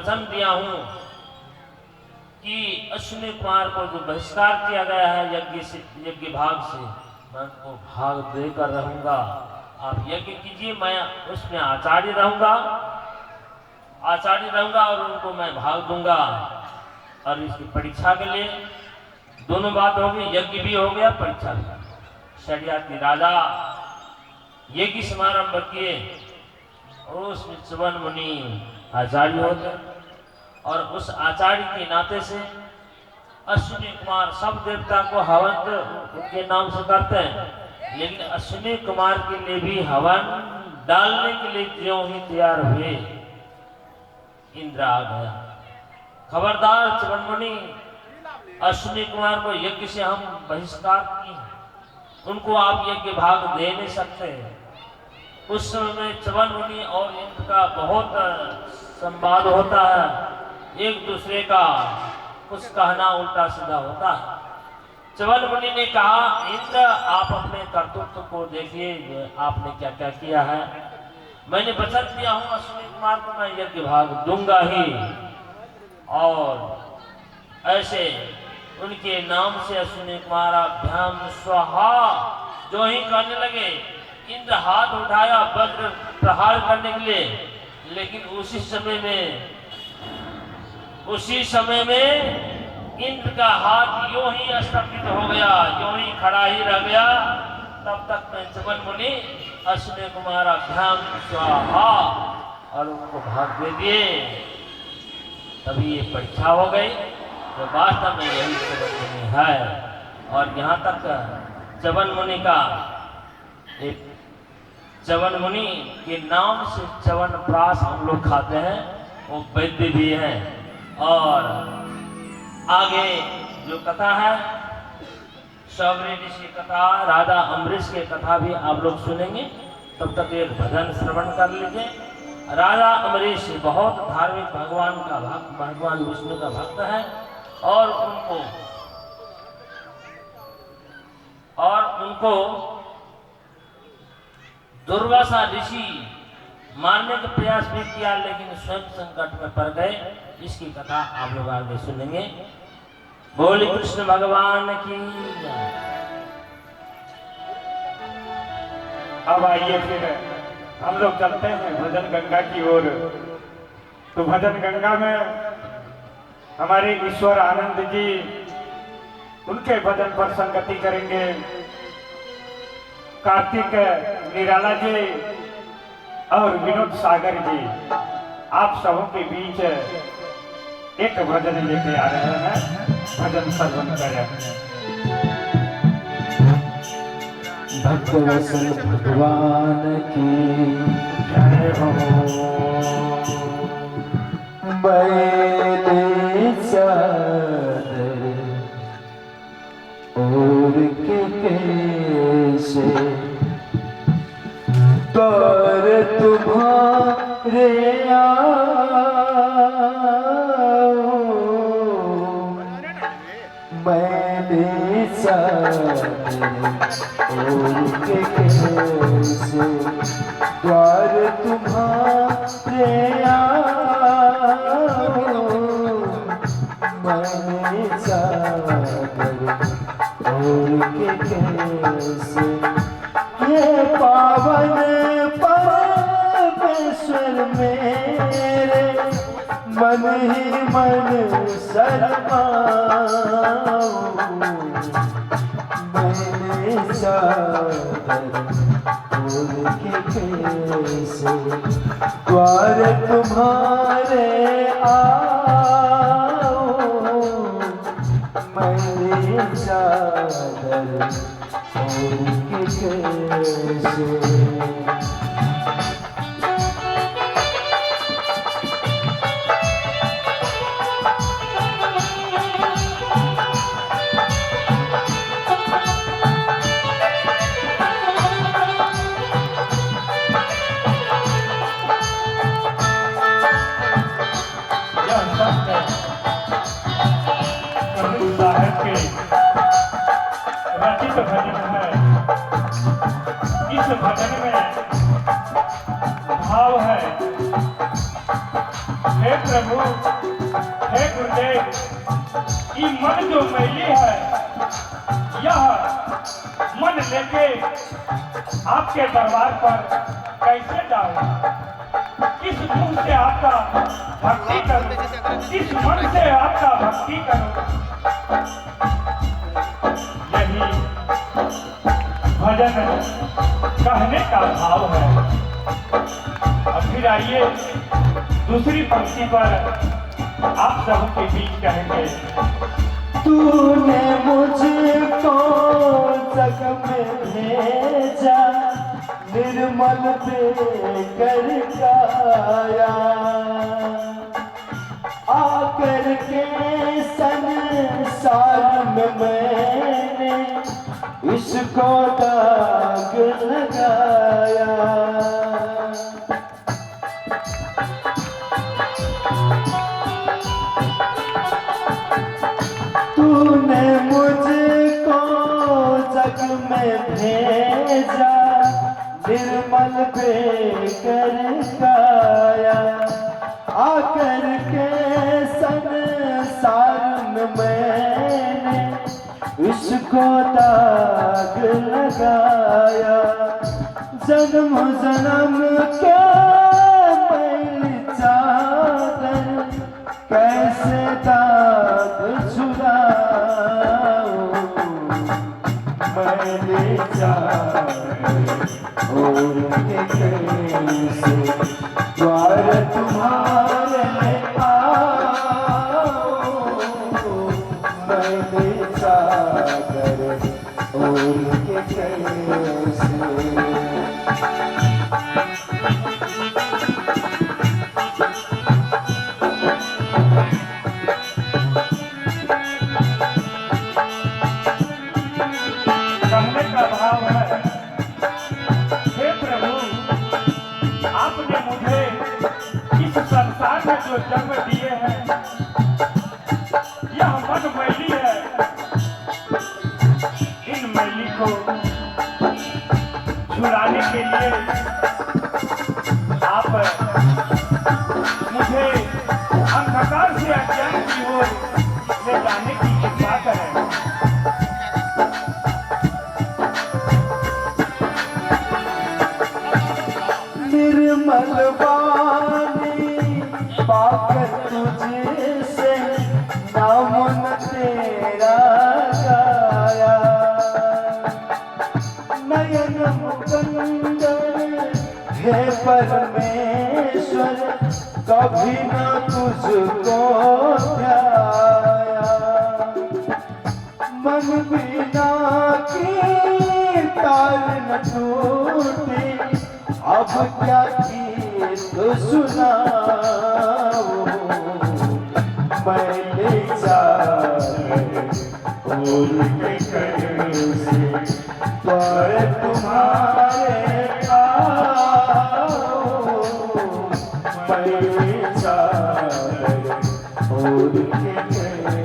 वचन दिया हूं कि अश्विनी कुमार को जो बहिष्कार किया गया है यज्ञ भाग से, मैं उनको भाग देकर रहूंगा। आप यज्ञ कीजिए, मैं उसमें आचार्य रहूंगा और उनको मैं भाग दूंगा। और इसकी परीक्षा के लिए दोनों बात होगी, यज्ञ भी हो गया, परीक्षा भी। शरियाती राजा यज्ञ समारंभ किए और उसमें च्यवन मुनि आचार्य होते, और उस आचार्य के नाते से अश्विनी कुमार सब देवता को हवन उनके नाम से करते हैं, लेकिन अश्विनी कुमार के लिए भी हवन डालने के लिए ज्यों ही तैयार हुए, इंद्र आ गया। खबरदार च्यवन मुनि, अश्विनी कुमार को यज्ञ से हम बहिष्कार किए, उनको आप यज्ञ भाग दे नहीं सकते। उस समय में च्यवन मुनि और इंद्र का बहुत संवाद होता है, एक दूसरे का कुछ कहना उल्टा सीधा होता है। च्यवन मुनि ने कहा, इंद्र आप अपने कर्तृत्व को देखिए, आपने क्या क्या किया है। मैंने वचन दिया हूं अश्विनी कुमार को मैं यज्ञ भाग दूंगा ही, और ऐसे उनके नाम से अश्विनी कुमार अभ्याम स्वाहा जो ही करने लगे। इंद्र हाथ उठाया वज्र प्रहार करने के लिए, लेकिन उसी समय में इंद्र का हाथ यूं ही स्तंभित हो गया, यूं ही खड़ा ही रह गया। तब तक में च्यवन मुनि अश्विनी कुमार अभ्याम स्वाहा और उनको भाग दे दिए। तभी ये परीक्षा हो गई, तो वास्तव में यही च्यवन मुनि है। और यहाँ तक च्यवन मुनि का एक च्यवन मुनि के नाम से च्यवनप्राश हम लोग खाते हैं, वो वैद्य भी हैं। और आगे जो कथा है, शौर्य ऋषि कथा, राजा अम्बरीश की कथा भी आप लोग सुनेंगे। तब तक एक भजन श्रवण कर लीजिए। राजा अम्बरीश बहुत धार्मिक भगवान का भक्त, भगवान विष्णु का भक्त है, और उनको दुर्वासा ऋषि मारने का प्रयास भी किया, लेकिन स्वयं संकट में पड़ गए। इसकी कथा आप लोग आगे सुनेंगे। बोले कृष्ण भगवान की। अब आइए फिर हम लोग चलते हैं भजन गंगा की ओर। तो भजन गंगा में हमारे ईश्वर आनंद जी उनके भजन पर संगति करेंगे। कार्तिक निराला जी और विनोद सागर जी आप सबों के बीच एक भजन लेके आ रहे हैं। भजन श्रवण करें। भक्तवत्सल भगवान की जय हो। बैले चादर और के कैसे कर तुम्हारे मैंने चादर और के कैसे द्वार तुम्हारे मैंने चादर और के कैसे ये पावन परमेश्वर मेरे मन ही मन शर्माओ मैंने चादर और के कैसे द्वार तुम्हारे आओ मैंने चादर और के कैसे। रचित भजन है। इस भजन में भाव है, हे प्रभु, हे गुरुदेव, ये मन जो मैली है, यह मन लेके आपके दरबार पर कैसे जाऊं? किस मुंह से आपका भक्ति करूं? किस मन से आपका भक्ति करूं? यही भजन कहने का भाव है। अब फिर आइए दूसरी पंक्ति पर आप सबके बीच कहेंगे। तूने मुझको जग में भेजा, निर्मल देकर काया, आकर के संसार में मैंने इसको दाग लगाया। तूने मुझको जग में भेजा, निर्मल बेकर काया, आकर के संसार में मैंने इसको दाग लगाया। जन्म जन्म के मैल चादर कैसे दाग छुड़ाऊं? मैंने और के कैसे द्वार तुम्हारे आओ? मैंने सागर और के कैसे कहने का भाव है। हे प्रभु, आपने मुझे इस संसार में जो जन्म दिए हैं, यह मन मैली है। इन मैली को छुड़ाने के लिए आप मुझे अंधकार से अज्ञान की ओर ले जाने की कृपा करें। निर्मल वाणी पाकर तुझसे नाम तेरा गाया। नयन मुकुंद हे परमेश्वर, कभी न तुझको ध्याया। मन बिना की ताल न टूटे, अब क्या गीत सुनाऊं? मैंने जाने और के कैसे द्वार तुम्हारे आओ? मैंने जाने और के कैसे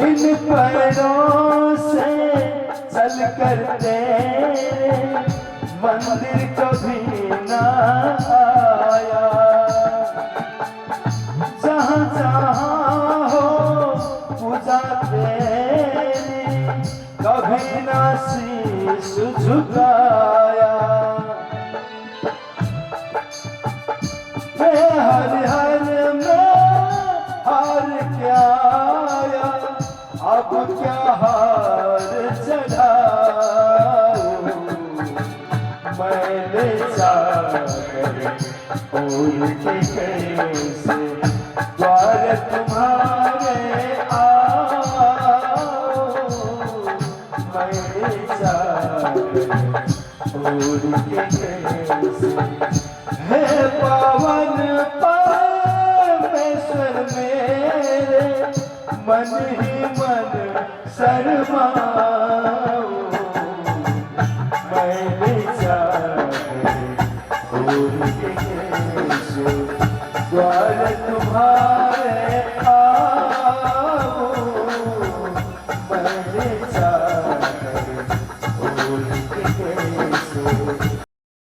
इन पैरों से चल कर तेरे मंदिर कभी ना आया। जहाँ जहाँ हो पूजा तेरी, कभी ना शीश झुकाया। मैं हर हर में हार के आया, अब क्या हार चढ़ाऊं? मैंने सागर छोड़ के कैसे है पावन परमेश्वर मेरे मन ही मन शर्माओ मैंने चाहे छोड़ के कैसे द्वार तुम्हारे